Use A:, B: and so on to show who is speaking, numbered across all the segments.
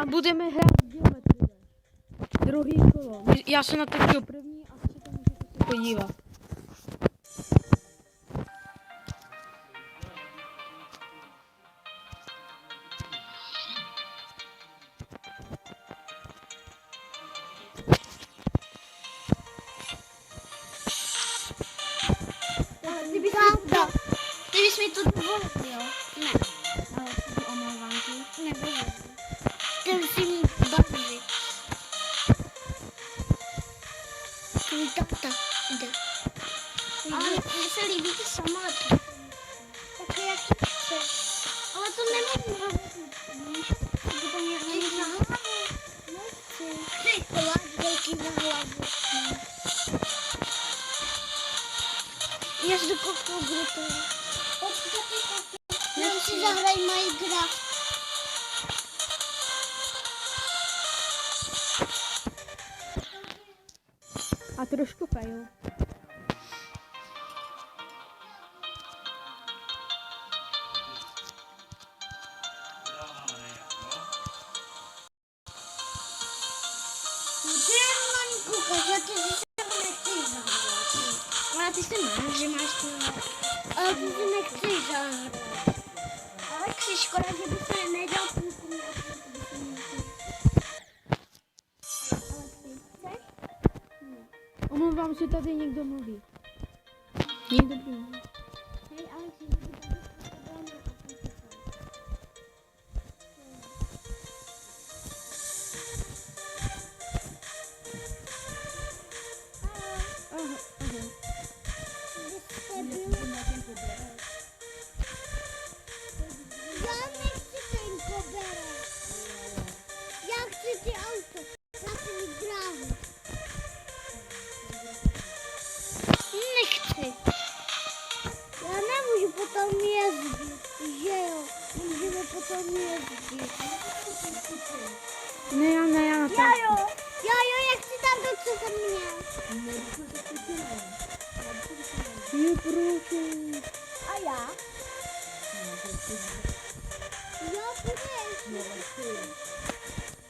A: A budeme hrát geometrii. Druhý kolo. Já jsem natočil první a třetí můžete se podívat.
B: Ty bys mi to dovolil, jo? Ne. Ale to omlouvám ti. Nedovolil. Ty musím bavit. Tvůj tata jde. Ale mně se líbí ty samolety. Tak jak to chceš. Ale to nemůžu bavit. To tam nějak nejde na hlavu. Nechci. Ty koláč velký na hlavu. Já jdu kouknout, kdo to je. Já si zahraj Minecraft.
A: A trošku fail.
B: Ale ty se máš, že máš to. Ale ty se nechceš zahrát. Ale si škoda, že by se nedal půlku mě a půlku by se měl. Ale ty chceš? Ne.
A: Omlouvám se, tady někdo mluví. Někdo mluví.
B: Hej, ale si by tady byla na aplikaci.
A: Aha.
B: Já nechci ten koberec. Já chci ty auto. Já chci mít dráhu. Nechci. Já nemůžu potom jezdit, že jo? Můžeme potom jezdit.
A: Ne, já na to.
B: Já chci tam to, co jsem měl.
A: Je prosím.
B: A já? Jo, bude.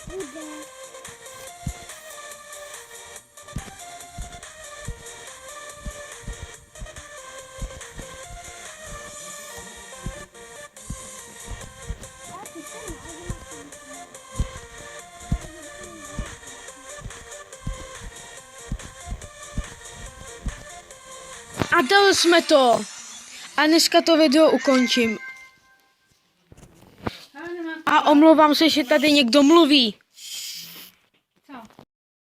B: Bude.
A: A dali jsme to. A dneska to video ukončím. A omlouvám se, že tady někdo mluví.